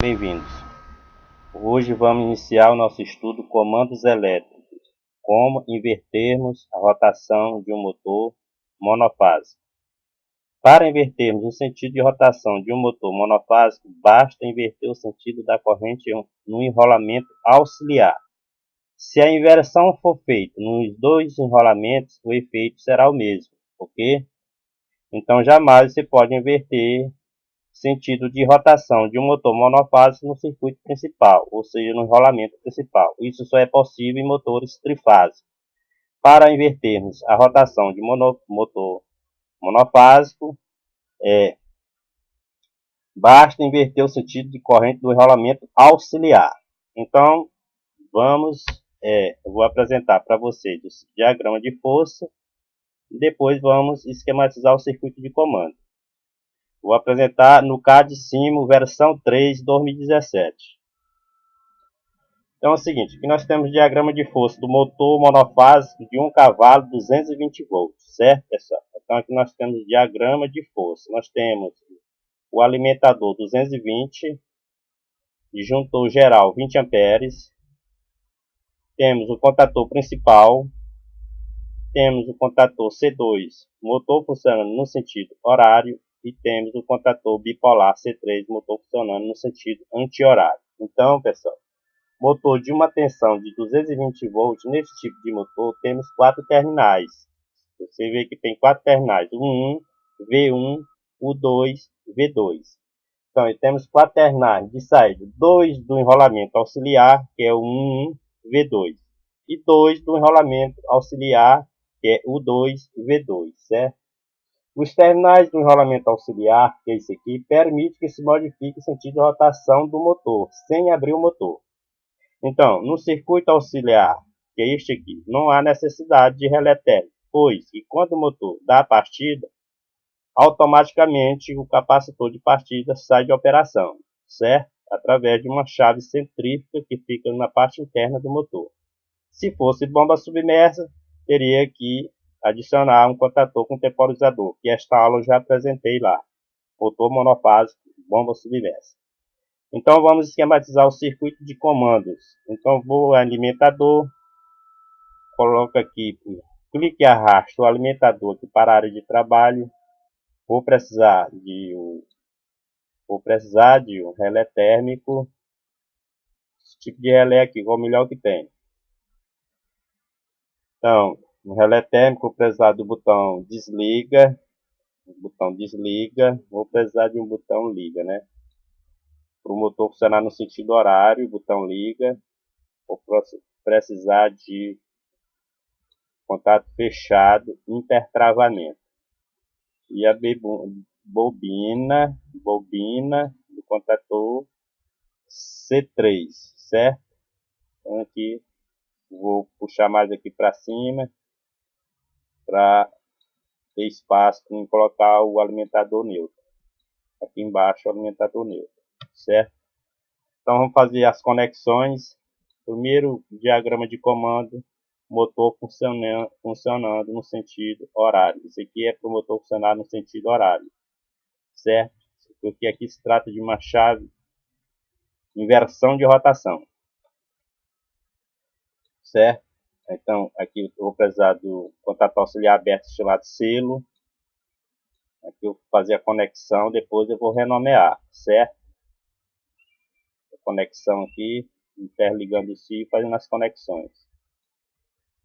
Bem-vindos. Hoje vamos iniciar o nosso estudo comandos elétricos, como invertermos a rotação de um motor monofásico. Para invertermos o sentido de rotação de um motor monofásico, basta inverter o sentido da corrente no enrolamento auxiliar. Se a inversão for feita nos dois enrolamentos, o efeito será o mesmo, ok? Então jamais você pode inverter sentido de rotação de um motor monofásico no circuito principal, ou seja, no enrolamento principal. Isso só é possível em motores trifásicos. Para invertermos a rotação de motor monofásico, basta inverter o sentido de corrente do enrolamento auxiliar. Então, eu vou apresentar para vocês o diagrama de força e depois vamos esquematizar o circuito de comando. Vou apresentar no CAD Simo versão 3 2017. Então é o seguinte, aqui nós temos o diagrama de força do motor monofásico de 1 cavalo 220 volts, certo, pessoal? Então aqui nós temos o diagrama de força. Nós temos o alimentador 220, disjuntor geral 20 amperes, temos o contator principal, temos o contator C2, motor funcionando no sentido horário, e temos o contator bipolar C3, motor funcionando no sentido anti-horário. Então, pessoal, motor de uma tensão de 220 volts, nesse tipo de motor, temos 4 terminais. Você vê que tem 4 terminais, U1, V1, U2, V2. Então, temos 4 terminais de saída, 2 do enrolamento auxiliar, que é o U1, V2, e 2 do enrolamento auxiliar, que é U2, V2, certo? Os terminais do enrolamento auxiliar, que é esse aqui, permite que se modifique o sentido de rotação do motor, sem abrir o motor. Então, no circuito auxiliar, que é este aqui, não há necessidade de relé térmico, pois que quando o motor dá a partida, automaticamente o capacitor de partida sai de operação, certo? Através de uma chave centrífuga que fica na parte interna do motor. Se fosse bomba submersa, teria que adicionar um contator com temporizador, que esta aula eu já apresentei lá. Motor monofásico, bomba submersa. Então vamos esquematizar o circuito de comandos. Então vou alimentador, coloco aqui, clique e arrasto o alimentador aqui para a área de trabalho. Vou precisar de um relé térmico. Esse tipo de relé aqui, qual o melhor que tem. Então, no relé térmico, vou precisar do botão desliga. Vou precisar de um botão liga, né? Para o motor funcionar no sentido horário, botão liga. Vou precisar de contato fechado, intertravamento. E a bobina do contator C3, certo? Então aqui, vou puxar mais aqui para cima, para ter espaço para colocar o alimentador neutro. Aqui embaixo o alimentador neutro, certo? Então vamos fazer as conexões. Primeiro diagrama de comando, motor funcionando no sentido horário. Isso aqui é para o motor funcionar no sentido horário, certo? Porque aqui se trata de uma chave inversão de rotação, certo? Então aqui eu vou precisar do contato auxiliar aberto chamado selo. Aqui eu vou fazer a conexão, depois eu vou renomear, certo? A conexão aqui, interligando-se e fazendo as conexões,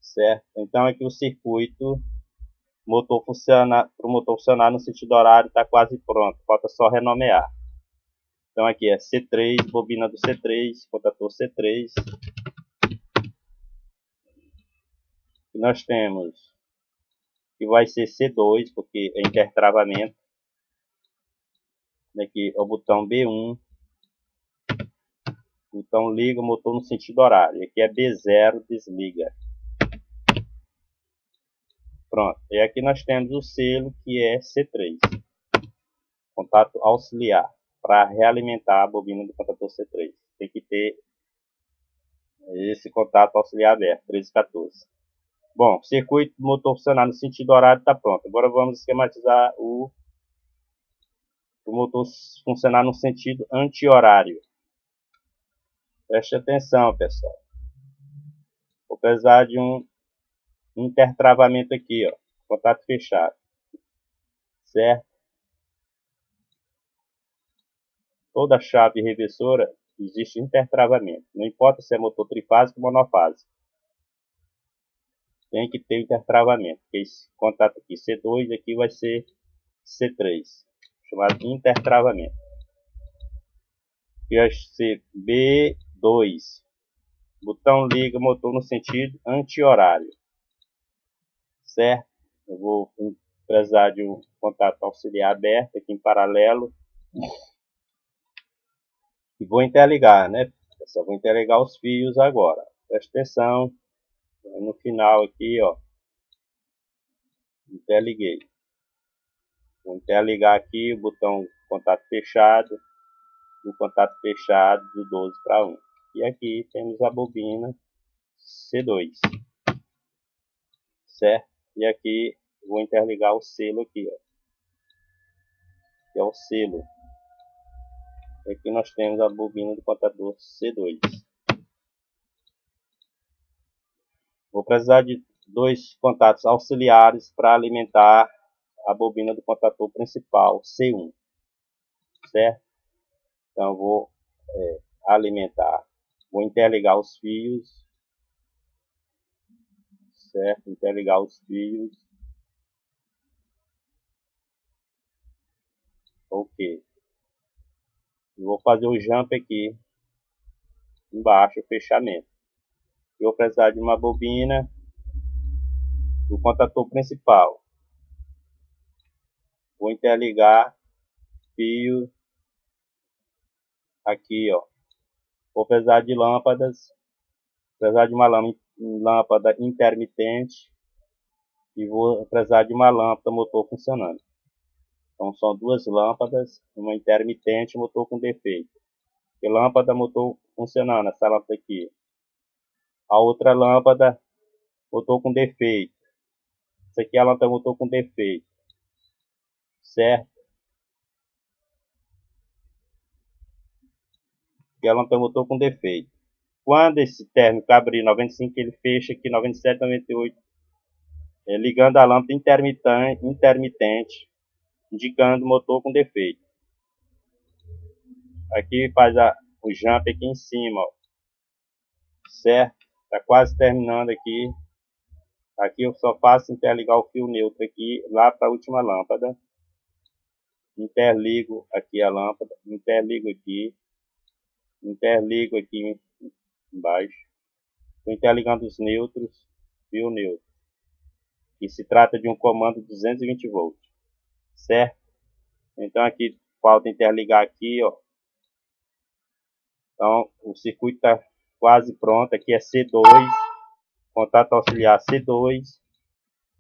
certo? Então aqui o circuito, para o motor funcionar no sentido horário, está quase pronto, falta só renomear. Então aqui é C3, bobina do C3, contator C3. E nós temos que vai ser C2, porque é intertravamento. Aqui é o botão B1, botão liga o motor no sentido horário. Aqui é B0, desliga. Pronto, e aqui nós temos o selo, que é C3, contato auxiliar, para realimentar a bobina do contator C3. Tem que ter esse contato auxiliar aberto, 13 e 14. Bom, circuito do motor funcionar no sentido horário está pronto. Agora vamos esquematizar o motor funcionar no sentido anti-horário. Preste atenção, pessoal. Vou precisar de um intertravamento aqui, ó, contato fechado, certo? Toda chave reversora existe intertravamento, não importa se é motor trifásico ou monofásico. Tem que ter intertravamento, porque esse contato aqui C2 aqui vai ser C3, chamado intertravamento. Aqui vai ser B2, botão liga motor no sentido anti-horário, certo? Eu vou precisar de um contato auxiliar aberto aqui em paralelo e vou interligar, né? Eu só vou interligar os fios agora. Presta atenção, no final aqui, ó, interliguei. Vou interligar aqui o botão contato fechado, o contato fechado do 12 para 1. E aqui temos a bobina C2, certo? E aqui vou interligar o selo aqui, ó, que é o selo. E aqui nós temos a bobina do contador C2. Vou precisar de dois contatos auxiliares para alimentar a bobina do contador principal C1, certo? Então eu vou alimentar, vou interligar os fios, certo? Interligar os fios, ok. Eu vou fazer o jump aqui embaixo, o fechamento. Eu vou precisar de uma bobina do contador principal. Vou interligar fio aqui, ó. Vou precisar de lâmpadas, precisar de uma lâmpada intermitente e vou precisar de uma lâmpada motor funcionando. Então são duas lâmpadas, uma intermitente e motor com defeito. E lâmpada motor funcionando, essa lâmpada aqui. A outra lâmpada motor com defeito. Essa aqui é a lâmpada motor com defeito, certo? Que é a lâmpada motor com defeito. Quando esse térmico abrir 95, ele fecha aqui 97, 98, ligando a lâmpada intermitente, indicando o motor com defeito. Aqui faz o jump aqui em cima, ó, certo? Está quase terminando aqui. Aqui eu só faço interligar o fio neutro aqui, lá para a última lâmpada. Interligo aqui a lâmpada, interligo aqui embaixo. Estou interligando os neutros, fio neutro. E se trata de um comando 220 volts, certo? Então aqui falta interligar aqui, ó. Então o circuito está quase pronto. Aqui é C2, contato auxiliar C2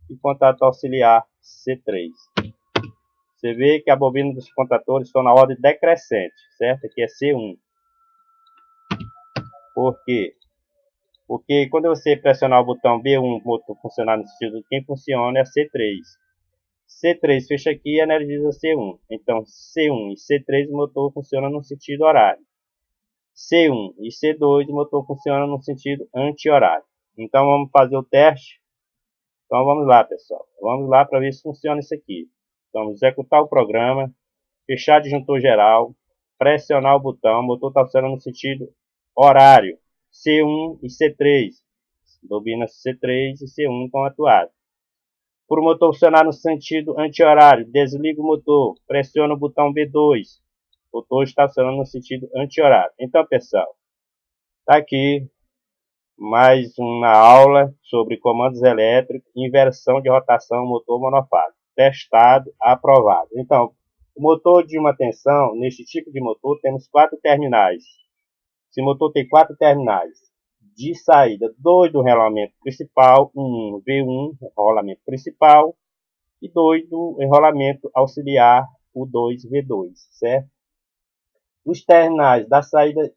e contato auxiliar C3. Você vê que a bobina dos contatores estão na ordem decrescente, certo? Aqui é C1. Por quê? Porque quando você pressionar o botão B1, o motor funcionar no sentido de quem funciona é C3. C3 fecha aqui e energiza C1. Então C1 e C3 o motor funciona no sentido horário. C1 e C2 o motor funciona no sentido anti-horário. Então vamos fazer o teste. Então vamos lá, pessoal. Vamos lá para ver se funciona isso aqui. Então vamos executar o programa, fechar disjuntor geral, pressionar o botão, o motor está funcionando no sentido horário. C1 e C3, bobina C3 e C1 estão atuadas. Por o motor funcionar no sentido anti-horário, desliga o motor, pressiona o botão B2, o motor está funcionando no sentido anti-horário. Então, pessoal, está aqui mais uma aula sobre comandos elétricos, inversão de rotação motor monofásico, testado, aprovado. Então, o motor de uma tensão, neste tipo de motor, temos 4 terminais. Esse motor tem 4 terminais de saída, 2 do enrolamento principal, um V1, enrolamento principal, e 2 do enrolamento auxiliar, o 2V2, certo? Os terminais da saída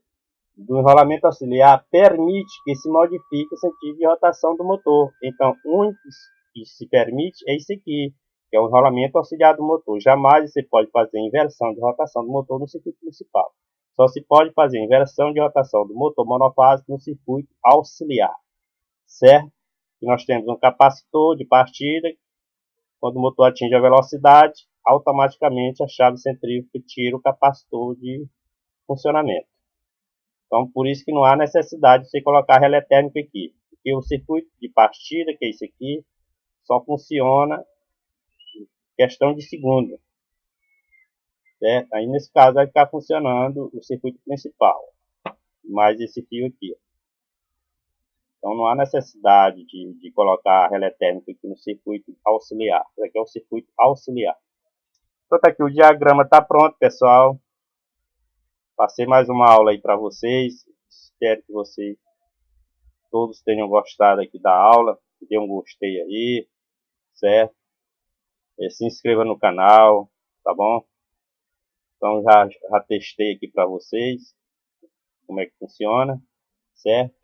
do enrolamento auxiliar permite que se modifique o sentido de rotação do motor. Então, o único que se permite é esse aqui, que é o enrolamento auxiliar do motor. Jamais você pode fazer inversão de rotação do motor no circuito principal. Só se pode fazer inversão de rotação do motor monofásico no circuito auxiliar, certo? E nós temos um capacitor de partida. Quando o motor atinge a velocidade, automaticamente a chave centrífuga tira o capacitor de funcionamento. Então, por isso que não há necessidade de você colocar relé térmico aqui. Porque o circuito de partida, que é esse aqui, só funciona em questão de segundo. Certo? Aí, nesse caso, vai ficar funcionando o circuito principal. Mais esse fio aqui. Então, não há necessidade de colocar relé térmico aqui no circuito auxiliar. Esse aqui é o circuito auxiliar. Então, tá aqui, o diagrama está pronto, pessoal. Passei mais uma aula aí para vocês. Espero que vocês todos tenham gostado aqui da aula. Dê um gostei aí, certo? Se inscreva no canal, tá bom? Então já testei aqui para vocês como é que funciona, certo?